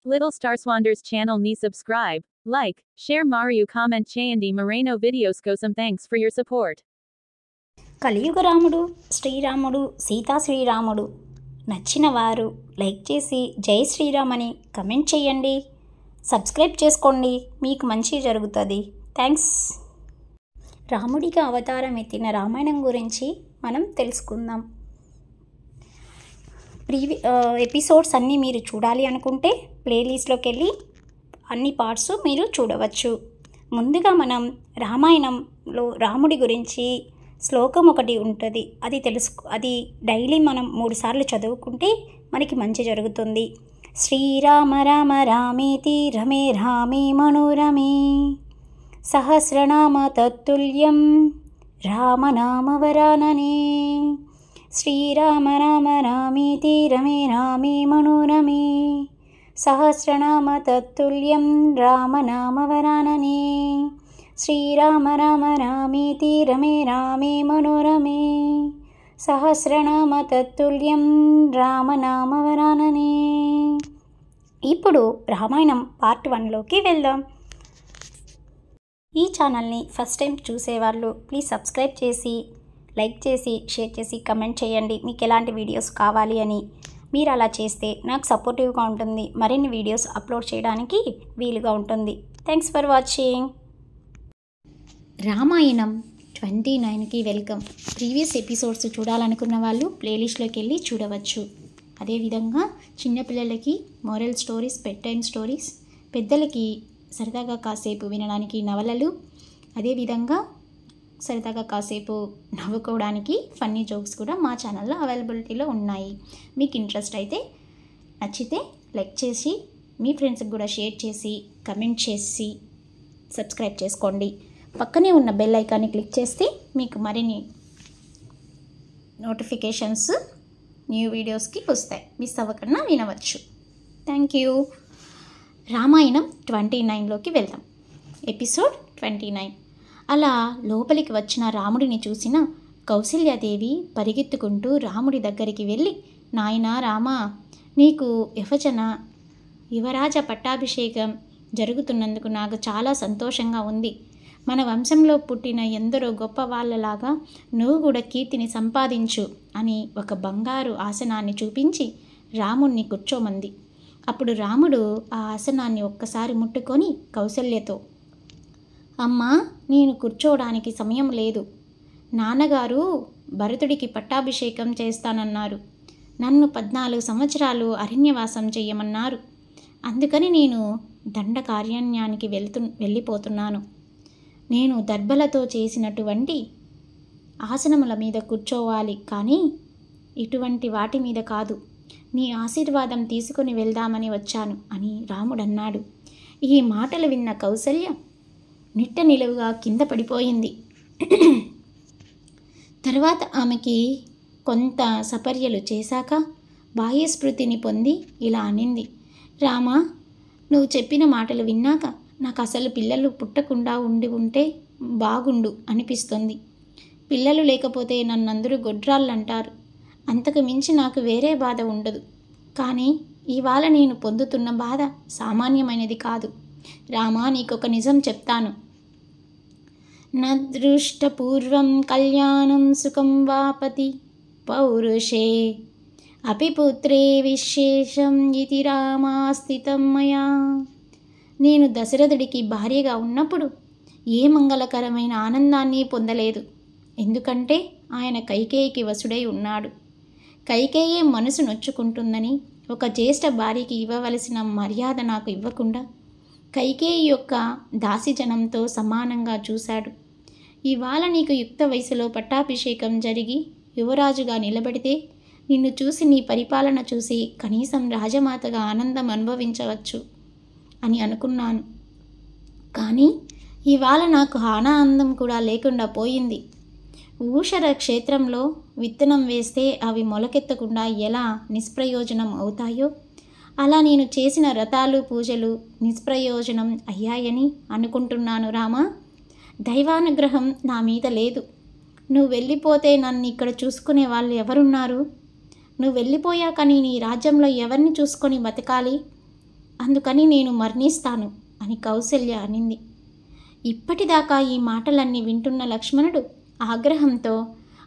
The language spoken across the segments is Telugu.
Little Starswanders channel ni subscribe, like, share Mario comment చేయండి Moreno videos కోసం thanks for your support. కలియుగ రాముడు శ్రీరాముడు సీతా శ్రీరాముడు నచ్చిన వారు లైక్ చేసి జై శ్రీరామ్ అని కమెంట్ చేయండి. సబ్స్క్రైబ్ చేసుకోండి, మీకు మంచి జరుగుతుంది. థ్యాంక్స్. రాముడిగా అవతారం ఎత్తిన రామాయణం గురించి మనం తెలుసుకుందాం. ఎపిసోడ్స్ అన్నీ మీరు చూడాలి అనుకుంటే ప్లేలిస్ట్లోకి వెళ్ళి అన్ని పార్ట్స్ మీరు చూడవచ్చు. ముందుగా మనం రామాయణంలో రాముడి గురించి శ్లోకం ఒకటి ఉంటుంది, అది డైలీ మనం 3 సార్లు చదువుకుంటే మనకి మంచి జరుగుతుంది. శ్రీరామ రామ రామేతి రమే రామే మనోరమే సహస్రనామ తత్తుల్యం రామనామవరాననే. శ్రీరామ రామ రామేతి రమే రామే మనోరమే సహస్రనామ తత్తుల్యం రామనామవరాననే. శ్రీరామ రామ రామేతి రమే రామే మనోరమే సహస్రనామ తత్తుల్యం రామనామవరాననే. ఇప్పుడు రామాయణం పార్ట్ 1లోకి వెళ్దాం. ఈ ఛానల్ని ఫస్ట్ టైం చూసేవాళ్ళు ప్లీజ్ సబ్స్క్రైబ్ చేసి లైక్ చేసి షేర్ చేసి కమెంట్ చేయండి మీకు ఎలాంటి వీడియోస్ కావాలి అని. మీరు అలా చేస్తే నాకు సపోర్టివ్గా ఉంటుంది, మరిన్ని వీడియోస్ అప్లోడ్ చేయడానికి వీలుగా ఉంటుంది. Thanks for watching. రామాయణం 29కి వెల్కమ్. ప్రీవియస్ ఎపిసోడ్స్ చూడాలనుకున్న వాళ్ళు ప్లేలిస్ట్లోకి వెళ్ళి చూడవచ్చు. అదేవిధంగా చిన్నపిల్లలకి moral stories, bed time stories, పెద్దలకి సరదాగా కాసేపు వినడానికి నవలలు, అదేవిధంగా సరదాగా కాసేపు నవ్వుకోవడానికి ఫన్నీ జోక్స్ కూడా మా ఛానల్లో అవైలబిలిటీలో ఉన్నాయి. మీకు ఇంట్రెస్ట్ అయితే నచ్చితే లైక్ చేసి మీ ఫ్రెండ్స్కి కూడా షేర్ చేసి కమెంట్ చేసి సబ్స్క్రైబ్ చేసుకోండి. పక్కనే ఉన్న బెల్ ఐకాన్ని క్లిక్ చేస్తే మీకు మరిన్ని నోటిఫికేషన్స్ న్యూ వీడియోస్కి వస్తాయి, మిస్ అవ్వకుండా వినవచ్చు. Thank you. రామాయణం 29లోకి వెళ్దాం. ఎపిసోడ్ 29. అలా లోపలికి వచ్చిన రాముడిని చూసిన కౌసల్యాదేవి పరిగెత్తుకుంటూ రాముడి దగ్గరికి వెళ్ళి, నాయనా రామా, నీకు యువరాజ పట్టాభిషేకం జరుగుతున్నందుకు నాకు చాలా సంతోషంగా ఉంది. మన వంశంలో పుట్టిన ఎందరో గొప్ప వాళ్ళలాగా నువ్వు కూడా కీర్తిని సంపాదించు అని ఒక బంగారు ఆసనాన్ని చూపించి రాముణ్ణి కూర్చోమంది. అప్పుడు రాముడు ఆ ఆసనాన్ని ఒక్కసారి ముట్టుకొని కౌసల్యతో, అమ్మా, నేను కూర్చోవడానికి సమయం లేదు. నాన్నగారు భరతుడికి పట్టాభిషేకం చేస్తానన్నారు. నన్ను 14 సంవత్సరాలు అరణ్యవాసం చేయమన్నారు. అందుకని నేను దండకారణ్యానికి వెళ్ళిపోతున్నాను. నేను దర్భలతో చేసినటువంటి ఆసనముల మీద కూర్చోవాలి, కానీ ఇటువంటి వాటి మీద కాదు. నీ ఆశీర్వాదం తీసుకుని వెళ్దామని వచ్చాను అని రాముడన్నాడు. ఈ మాటలు విన్న కౌసల్య నిట్ట నిలువుగా కింద పడిపోయింది. తర్వాత ఆమెకి కొంత సపర్యలు చేశాక బాహ్యస్మృతిని పొంది ఇలా అనింది, రామా, నువ్వు చెప్పిన మాటలు విన్నాక నాకు అసలు పిల్లలు పుట్టకుండా ఉంటే బాగుండు అనిపిస్తుంది. పిల్లలు లేకపోతే నన్నందరూ గొడ్రాళ్ళంటారు. అంతకు మించి నాకు వేరే బాధ ఉండదు. కానీ ఇవాళ నేను పొందుతున్న బాధ సామాన్యమైనది కాదు. రామా, నీకొక నిజం చెప్తాను. నదృష్టపూర్వం కళ్యాణం సుఖం వాపతి పౌరుషే అపి పుత్రే విశేషం ఇతి రామాస్థితం మయా. నేను దశరథుడికి భార్యగా ఉన్నప్పుడు ఏ మంగళకరమైన ఆనందాన్ని పొందలేదు. ఎందుకంటే ఆయన కైకేయికి వశుడై ఉన్నాడు. కైకేయే మనసు నొచ్చుకుంటుందని ఒక జ్యేష్ఠ భార్యకి ఇవ్వవలసిన మర్యాద నాకు ఇవ్వకుండా కైకేయి యొక్క దాసిజనంతో సమానంగా చూశాడు. ఇవాళ నీకు యుక్త వయసులో పట్టాభిషేకం జరిగి యువరాజుగా నిలబడితే నిన్ను చూసి నీ పరిపాలన చూసి కనీసం రాజమాతగా ఆనందం అనుభవించవచ్చు అని అనుకున్నాను. కానీ ఇవాళ నాకు ఆనందం కూడా లేకుండా పోయింది. ఊషర క్షేత్రంలో విత్తనం వేస్తే అవి మొలకెత్తకుండా ఎలా నిష్ప్రయోజనం అవుతాయో అలా నేను చేసిన వ్రతాలు పూజలు నిష్ప్రయోజనం అయ్యాయని అనుకుంటున్నాను. రామా, దైవానుగ్రహం నా మీద లేదు. నువ్వు వెళ్ళిపోతే నన్ను ఇక్కడ చూసుకునే వాళ్ళు ఎవరున్నారు? నువ్వు వెళ్ళిపోయాక నీ రాజ్యంలో ఎవరిని చూసుకొని బతకాలి? అందుకని నేను మరణిస్తాను అని కౌసల్య అనింది. ఇప్పటిదాకా ఈ మాటలన్నీ వింటున్న లక్ష్మణుడు ఆగ్రహంతో,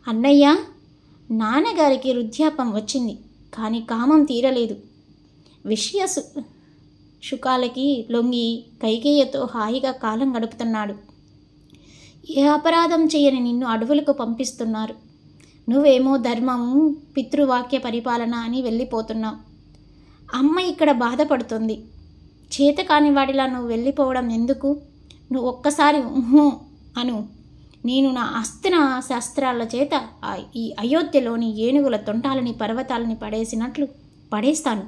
అన్నయ్య, నాన్నగారికి వృద్ధాపం వచ్చింది, కానీ కామం తీరలేదు. విషయ సుఖాలకి లొంగి కైకేయతో హాయిగా కాలం గడుపుతున్నాడు. ఏ అపరాధం చేయని నిన్ను అడవులకు పంపిస్తున్నారు. నువ్వేమో ధర్మము, పితృవాక్య పరిపాలన అని వెళ్ళిపోతున్నావు. అమ్మ ఇక్కడ బాధపడుతుంది. చేతకాని వాడిలా నువ్వు వెళ్ళిపోవడం ఎందుకు? నువ్వు ఒక్కసారి అను. నేను నా అస్త్ర శస్త్రాల చేత ఈ అయోధ్యలోని ఏనుగుల తొంటాలని పర్వతాలని పడేసినట్లు పడేస్తాను.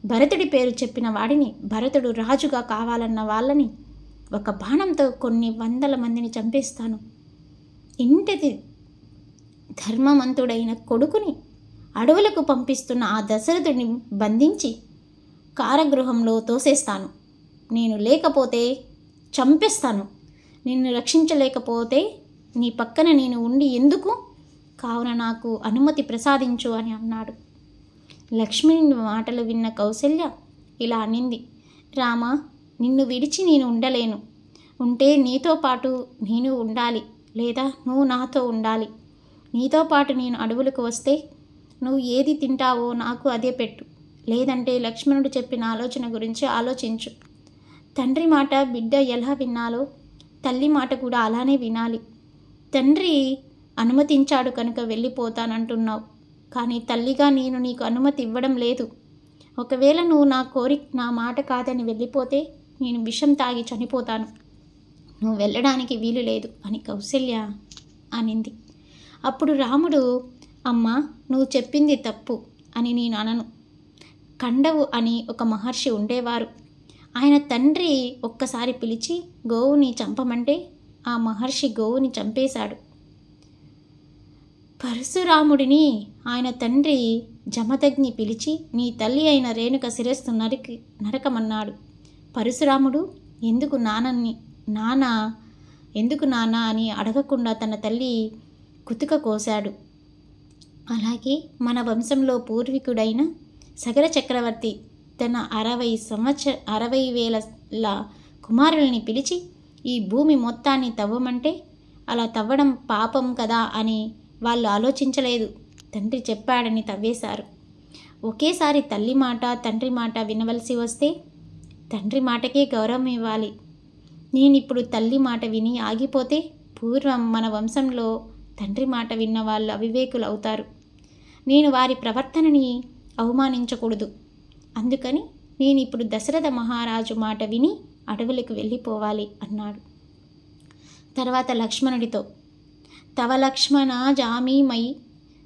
భరతుడి పేరు చెప్పిన వాడిని, భరతుడు రాజుగా కావాలన్న వాళ్ళని ఒక బాణంతో కొన్ని 100 మందిని చంపేస్తాను. ఇంటిది ధర్మవంతుడైన కొడుకుని అడవులకు పంపిస్తున్న ఆ దశరథుడిని బంధించి కారాగృహంలో తోసేస్తాను. నేను లేకపోతే చంపేస్తాను. నిన్ను రక్షించలేకపోతే నీ పక్కన నేను ఉండి ఎందుకు? కావున నాకు అనుమతి ప్రసాదించు అని అన్నాడు. లక్ష్మణుని మాటలు విన్న కౌసల్య ఇలా అనింది, రామ, నిన్ను విడిచి నేను ఉండలేను. ఉంటే నీతో పాటు నేను ఉండాలి, లేదా నువ్వు నాతో ఉండాలి. నీతో పాటు నేను అడవులకు వస్తే నువ్వు ఏది తింటావో నాకు అదే పెట్టు. లేదంటే లక్ష్మణుడు చెప్పిన ఆలోచన గురించి ఆలోచించు. తండ్రి మాట బిడ్డ ఎలా వినాలో తల్లి మాట కూడా అలానే వినాలి. తండ్రి అనుమతించాడు కనుక వెళ్ళిపోతానంటున్నావు, కానీ తల్లిగా నేను నీకు అనుమతి ఇవ్వడం లేదు. ఒకవేళ నువ్వు నా మాట కాదని వెళ్ళిపోతే నేను విషం తాగి చనిపోతాను. నువ్వు వెళ్ళడానికి వీలు లేదు అని కౌసల్య అనింది. అప్పుడు రాముడు, అమ్మా, నువ్వు చెప్పింది తప్పు అని నేను అనను. కండవు అని ఒక మహర్షి ఉండేవారు. ఆయన తండ్రి ఒక్కసారి పిలిచి గోవుని చంపమంటే ఆ మహర్షి గోవుని చంపేశాడు. పరశురాముడిని ఆయన తండ్రి జమదగ్ని పిలిచి నీ తల్లి అయిన రేణుక శిరస్సు నరకమన్నాడు. పరశురాముడు ఎందుకు నాన్న అని అడగకుండా తన తల్లి కుతుక కోశాడు. అలాగే మన వంశంలో పూర్వీకుడైన సగర చక్రవర్తి తన 60,000 కుమారుల్ని పిలిచి ఈ భూమి మొత్తాన్ని తవ్వమంటే అలా తవ్వడం పాపం కదా అని వాళ్ళు ఆలోచించలేదు. తండ్రి చెప్పాడని తవ్వేశారు. ఒకేసారి తల్లి మాట తండ్రి మాట వినవలసి వస్తే తండ్రి మాటకే గౌరవం ఇవ్వాలి. నేనిప్పుడు తల్లి మాట విని ఆగిపోతే పూర్వం మన వంశంలో తండ్రి మాట విన్న వాళ్ళు అవివేకులు అవుతారు. నేను వారి ప్రవర్తనని అవమానించకూడదు. అందుకని నేను ఇప్పుడు దశరథ మహారాజు మాట విని అడవులకు వెళ్ళిపోవాలి అన్నాడు. తర్వాత లక్ష్మణుడితో, తవ లక్ష్మణ జామీమై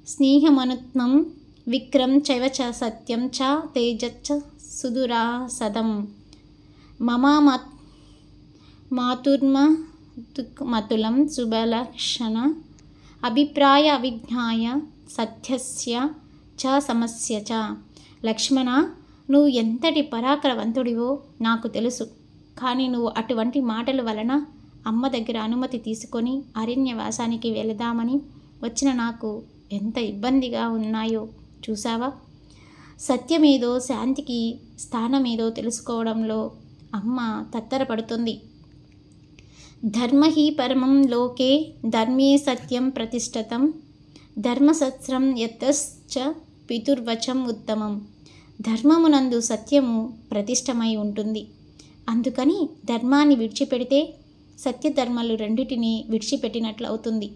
స్నేహమనుత్నం విక్రం చైవ చ సత్యం చ తేజచ్చ సుదురాసదం మమ మాతుర్మతులం శుభలక్షణ అభిప్రాయ అవిజ్ఞాయ సత్యస్య చ సమస్య చ. లక్ష్మణ, నువ్వు ఎంతటి పరాక్రమవంతుడివో నాకు తెలుసు. కానీ నువ్వు అటువంటి మాటల వలన అమ్మ దగ్గర అనుమతి తీసుకొని అరణ్యవాసానికి వెళదామని వచ్చిన నాకు ఎంత ఇబ్బందిగా ఉన్నాయో చూసావా? సత్యమేదో శాంతికి స్థానమేదో తెలుసుకోవడంలో అమ్మ తత్తరపడుతుంది. ధర్మహి పరమం లోకే ధర్మే సత్యం ప్రతిష్ఠితం ధర్మసత్రం యతశ్చ పితుర్వచం ఉత్తమం. ధర్మమునందు సత్యము ప్రతిష్టమై ఉంటుంది. అందుకని ధర్మాన్ని విడిచిపెడితే సత్యధర్మాలు రెండిటిని విడిచిపెట్టినట్లు అవుతుంది.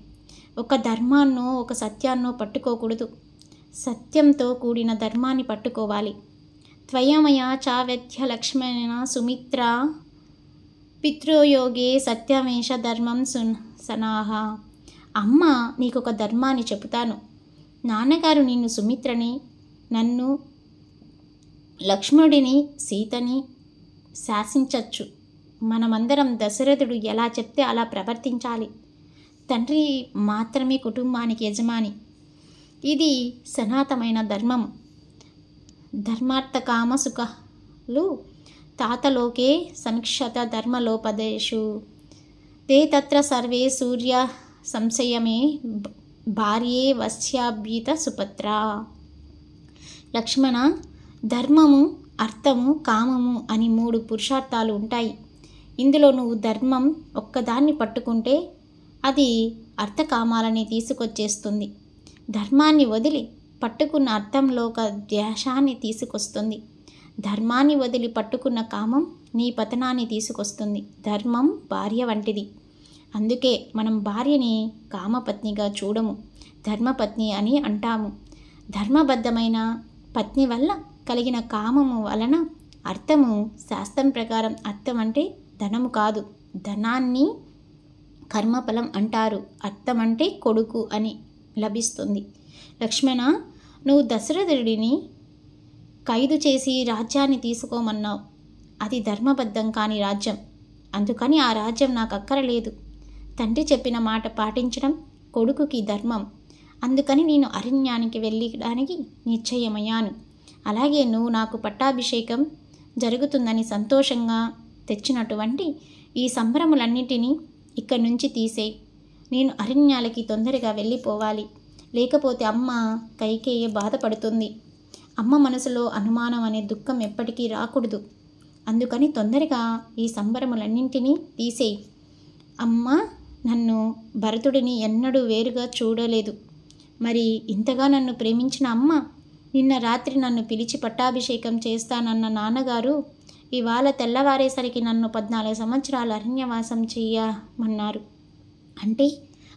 ఒక ధర్మాన్నో ఒక సత్యాన్నో పట్టుకోకూడదు. సత్యంతో కూడిన ధర్మాన్ని పట్టుకోవాలి. త్వయమయ చావ్యథ్య లక్ష్మణ సుమిత్ర పితృయోగే సత్యమేష ధర్మం సనాహ. అమ్మ, నీకొక ధర్మాన్ని చెబుతాను. నాన్నగారు నిన్ను సుమిత్రని, నన్ను లక్ష్మణుడిని, సీతని శాసించచ్చు. మనమందరం దశరథుడు ఎలా చెప్తే అలా ప్రవర్తించాలి. తండ్రి మాత్రమే కుటుంబానికి యజమాని. ఇది సనాతనమైన ధర్మం. ధర్మార్థ కామ సుఖాలు తాతలోకే సంక్షత ధర్మలోపదేశు తే తత్ర సర్వే సూర్య సంశయమే భార్యే వశ్యాభీత సుపత్ర. లక్ష్మణ, ధర్మము అర్థము, కామము అని 3 పురుషార్థాలు ఉంటాయి. ఇందులో నువ్వు ధర్మం ఒక్కదాన్ని పట్టుకుంటే అది అర్థకామాలని తీసుకొచ్చేస్తుంది. ధర్మాన్ని వదిలి పట్టుకున్న అర్థంలో ఒక ద్వేషాన్ని తీసుకొస్తుంది. ధర్మాన్ని వదిలి పట్టుకున్న కామం నీ పతనాన్ని తీసుకొస్తుంది. ధర్మం భార్య వంటిది. అందుకే మనం భార్యని కామపత్నిగా చూడము, ధర్మపత్ని అని అంటాము. ధర్మబద్ధమైన పత్ని వల్ల కలిగిన కామము వలన అర్థము, శాస్త్రం ప్రకారం అర్థం అంటే ధనము కాదు, ధనాన్ని కర్మఫలం అంటారు. అర్థం అంటే కొడుకు అని లభిస్తుంది. లక్ష్మణ, నువ్వు దశరథుడిని ఖైదు చేసి రాజ్యాన్ని తీసుకోమన్నావు. అది ధర్మబద్ధం కాని రాజ్యం. అందుకని ఆ రాజ్యం నాకు అక్కరలేదు. తండ్రి చెప్పిన మాట పాటించడం కొడుకుకి ధర్మం. అందుకని నేను అరణ్యానికి వెళ్ళడానికి నిశ్చయమయ్యాను. అలాగే నువ్వు నాకు పట్టాభిషేకం జరుగుతుందని సంతోషంగా తెచ్చినటువంటి ఈ సంబరములన్నిటినీ ఇక్కడి నుంచి తీసేయి. నేను అరణ్యాలకి తొందరగా వెళ్ళిపోవాలి. లేకపోతే అమ్మ కైకేయి బాధపడుతుంది. అమ్మ మనసులో అనుమానం అనే దుఃఖం ఎప్పటికీ రాకూడదు. అందుకని తొందరగా ఈ సంబరములన్నింటినీ తీసేయి. అమ్మ నన్ను భరతుడిని ఎన్నడూ వేరుగా చూడలేదు. మరి ఇంతగా నన్ను ప్రేమించిన అమ్మ నిన్న రాత్రి నన్ను పిలిచి పట్టాభిషేకం చేస్తానన్న నాన్నగారు ఇవాళ తెల్లవారేసరికి నన్ను 14 సంవత్సరాలు అరణ్యవాసం చెయ్యమన్నారు. అంటే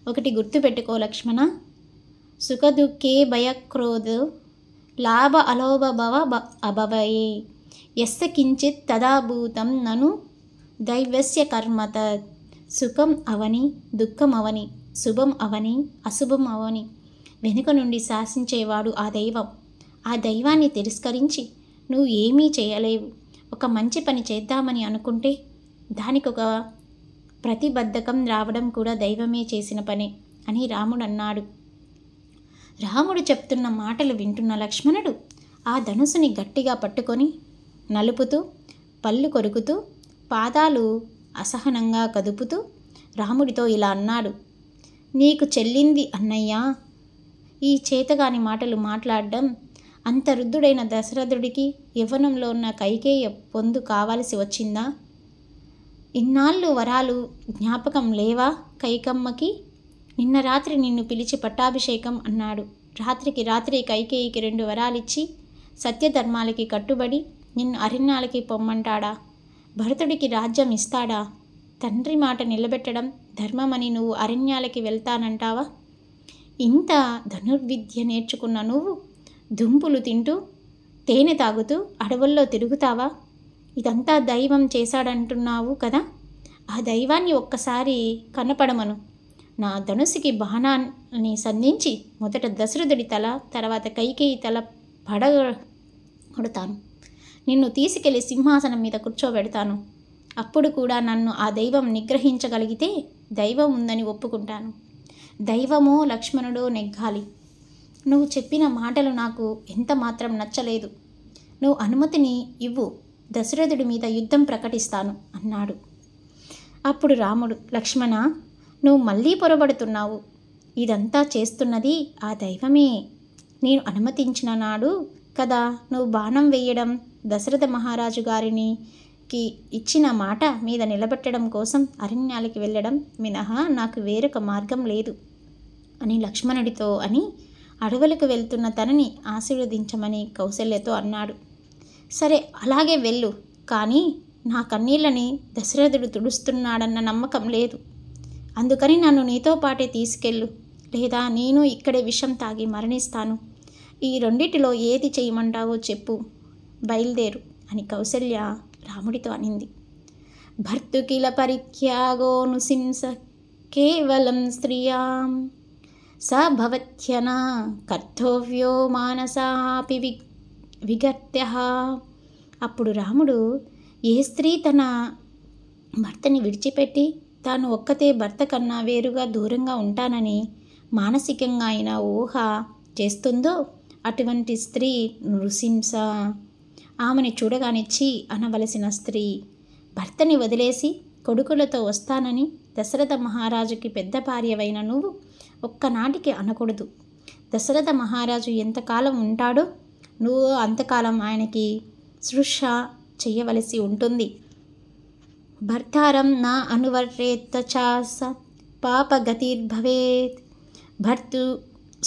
ఒకటి గుర్తుపెట్టుకో లక్ష్మణ, సుఖదుఃఖే భయక్రోధ లాభ అలోభ భవ అభవయే యస్య కించిత్ తదాభూతం నను దైవస్య కర్మత. సుఖం అవని, దుఃఖం అవని, శుభం అవని, అశుభం అవని వెనుక నుండి శాసించేవాడు ఆ దైవం. ఆ దైవాన్ని తిరస్కరించి నువ్వు ఏమీ చేయలేవు. ఒక మంచి పని చేద్దామని అనుకుంటే దానికి ఒక ప్రతిబద్ధకం రావడం కూడా దైవమే చేసిన పనే అని రాముడు అన్నాడు. రాముడు చెప్తున్న మాటలు వింటున్న లక్ష్మణుడు ఆ ధనుసుని గట్టిగా పట్టుకొని నలుపుతూ, పళ్ళు కొరుకుతూ, పాదాలు అసహనంగా కదుపుతూ రాముడితో ఇలా అన్నాడు. నీకు చెల్లింది అన్నయ్యా. ఈ చేతగాని మాటలు మాట్లాడడం అంత వృద్ధుడైన దశరథుడికి యవ్వనంలో ఉన్న కైకేయ పొందు కావాల్సి వచ్చిందా? ఇన్నాళ్ళు వరాలు జ్ఞాపకం లేవా కైకమ్మకి? నిన్న రాత్రి నిన్ను పిలిచి పట్టాభిషేకం అన్నాడు. రాత్రికి రాత్రి కైకేయికి 2 వరాలిచ్చి సత్యధర్మాలకి కట్టుబడి నిన్ను అరణ్యాలకి పొమ్మంటాడా? భరతుడికి రాజ్యం ఇస్తాడా? తండ్రి మాట నిలబెట్టడం ధర్మమని నువ్వు అరణ్యాలకి వెళ్తానంటావా? ఇంత ధనుర్విద్య నేర్చుకున్న నువ్వు దుంపులు తింటూ తేనె తాగుతూ అడవుల్లో తిరుగుతావా? ఇదంతా దైవం చేశాడంటున్నావు కదా. ఆ దైవాన్ని ఒక్కసారి కనపడమను. నా ధనుసుకి బాణాన్ని సంధించి మొదట దశరథుడి తల, తర్వాత కైకేయి తల పడగొడతాను. నిన్ను తీసుకెళ్లి సింహాసనం మీద కూర్చోబెడతాను. అప్పుడు కూడా నన్ను ఆ దైవం నిగ్రహించగలిగితే దైవం ఉందని ఒప్పుకుంటాను. దైవమో లక్ష్మణుడో నెగ్గాలి. నువ్వు చెప్పిన మాటలు నాకు ఎంత మాత్రం నచ్చలేదు. నువ్వు అనుమతిని ఇవ్వు, దశరథుడి మీద యుద్ధం ప్రకటిస్తాను అన్నాడు. అప్పుడు రాముడు, లక్ష్మణ, నువ్వు మళ్ళీ పొరబడుతున్నావు. ఇదంతా చేస్తున్నది ఆ దైవమే. నేను అనుమతించిన నాడు కదా నువ్వు బాణం వేయడం, దశరథ మహారాజు గారికి ఇచ్చిన మాట మీద నిలబెట్టడం కోసం అరణ్యాలకి వెళ్ళడం మినహా నాకు వేరొక మార్గం లేదు అని లక్ష్మణుడితో అని అడవులకు వెళ్తున్న తనని ఆశీర్వదించమని కౌసల్యతో అన్నాడు. సరే, అలాగే వెళ్ళు. కానీ నా కన్నీళ్ళని దశరథుడు తుడుస్తున్నాడన్న నమ్మకం లేదు. అందుకని నన్ను నీతో పాటే తీసుకెళ్ళు, లేదా నేను ఇక్కడే విషం తాగి మరణిస్తాను. ఈ రెండిటిలో ఏది చేయమంటావో చెప్పు, బయలుదేరు అని కౌసల్య రాముడితో అనింది. భర్తుకిల పరిత్యాగో నుసింస కేవలం స్త్రియాం స భవత్యన కర్తవ్యో మానసాపి విగత్య. అప్పుడు రాముడు, ఏ స్త్రీ తన భర్తని విడిచిపెట్టి తాను ఒక్కతే భర్త కన్నా వేరుగా దూరంగా ఉంటానని మానసికంగా అయినా ఊహ చేస్తుందో అటువంటి స్త్రీ నృసింస. ఆమెని చూడగానే ఛీ అనవలసిన స్త్రీ. భర్తని వదిలేసి కొడుకులతో వస్తానని దశరథ మహారాజుకి పెద్ద భార్యవైన నువ్వు ఒక్కనాటికి అనకూడదు. దశరథ మహారాజు ఎంతకాలం ఉంటాడో నువ్వు అంతకాలం ఆయనకి సృష చేయవలసి ఉంటుంది. భర్తారం నా అనువర్తేత చాస పాపగతిర్భవేత్ భర్తు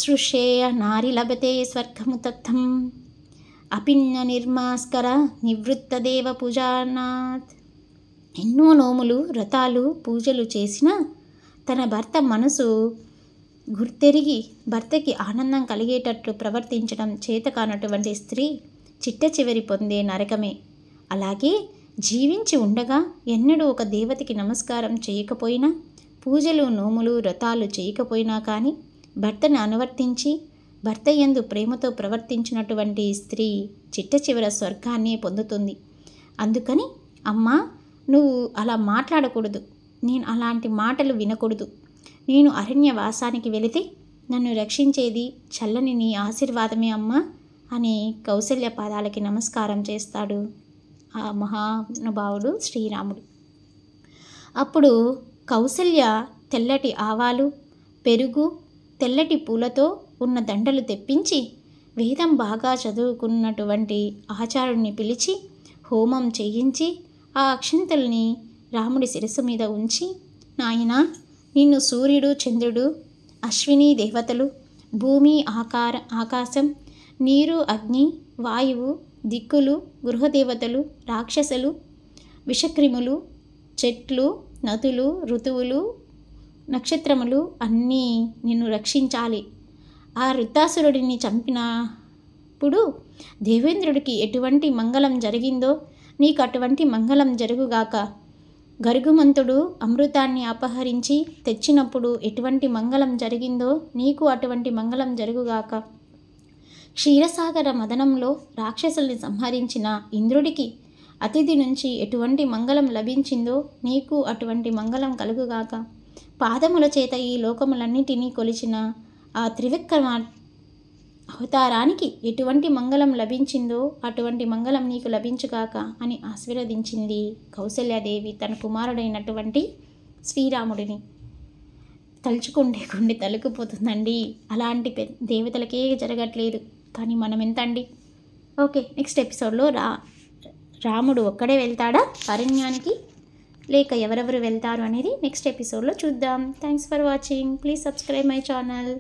సృషేయ నారి లభతే స్వర్గము తథం అపిన్య నిర్మాస్కర నివృత్తదేవ పూజానాథ్. ఎన్నో నోములు, వ్రతాలు, పూజలు చేసినా తన భర్త మనసు గుర్తెరిగి భర్తకి ఆనందం కలిగేటట్లు ప్రవర్తించడం చేతకానటువంటి స్త్రీ చిట్ట చివరి పొందే నరకమే. అలాగే జీవించి ఉండగా ఎన్నడూ ఒక దేవతకి నమస్కారం చేయకపోయినా, పూజలు, నోములు, వ్రతాలు చేయకపోయినా కానీ భర్తను అనువర్తించి భర్త యందు ప్రేమతో ప్రవర్తించినటువంటి స్త్రీ చిట్ట చివర స్వర్గాన్ని పొందుతుంది. అందుకని అమ్మా, నువ్వు అలా మాట్లాడకూడదు, నేను అలాంటి మాటలు వినకూడదు. నేను అరణ్యవాసానికి వెళితే నన్ను రక్షించేది చల్లని నీ ఆశీర్వాదమే అమ్మా అని కౌసల్య పాదాలకి నమస్కారం చేస్తాడు ఆ మహానుభావుడు శ్రీరాముడు. అప్పుడు కౌసల్య తెల్లటి ఆవాలు, పెరుగు, తెల్లటి పూలతో ఉన్న దండలు తెప్పించి వేదం బాగా చదువుకున్నటువంటి ఆచార్యుడిని పిలిచి హోమం చేయించి ఆ అక్షంతల్ని రాముడి శిరస్సు మీద ఉంచి, నాయనా, నిన్ను సూర్యుడు, చంద్రుడు, అశ్విని దేవతలు, భూమి, ఆకాశం, నీరు, అగ్ని, వాయువు, దిక్కులు, గృహదేవతలు, రాక్షసులు, విషక్రిములు, చెట్లు, నదులు, ఋతువులు, నక్షత్రములు అన్నీ నిన్ను రక్షించాలి. ఆ వృత్తాసురుడిని చంపినప్పుడు దేవేంద్రుడికి ఎటువంటి మంగళం జరిగిందో నీకు అటువంటి మంగళం జరుగుగాక. గరుగుమంతుడు అమృతాన్ని అపహరించి తెచ్చినప్పుడు ఎటువంటి మంగళం జరిగిందో నీకు అటువంటి మంగళం జరుగుగాక. క్షీరసాగర మదనంలో రాక్షసుల్ని సంహరించిన ఇంద్రుడికి అతిథి నుంచి ఎటువంటి మంగళం లభించిందో నీకు అటువంటి మంగళం కలుగుగాక. పాదముల చేత ఈ లోకములన్నిటినీ కొలిచిన ఆ త్రివిక్రమ అవతారానికి ఎటువంటి మంగళం లభించిందో అటువంటి మంగళం నీకు లభించుగాక అని ఆశీర్వదించింది కౌసల్యాదేవి తన కుమారుడైనటువంటి శ్రీరాముడిని. తలుచుకుంటే గుండె తలుకుపోతుందండి. అలాంటి దేవతలకే జరగట్లేదు, కానీ మనం ఎంత అండి. ఓకే, నెక్స్ట్ ఎపిసోడ్లో రాముడు ఒక్కడే వెళ్తాడా అరణ్యానికి, లేక ఎవరెవరు వెళ్తారు అనేది నెక్స్ట్ ఎపిసోడ్లో చూద్దాం. Thanks for watching. Please subscribe my channel.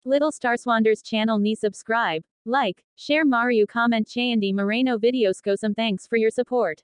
Little Starswanders channel ni subscribe, like, share Mario comment చేయండి Moreno videos కోసం thanks for your support.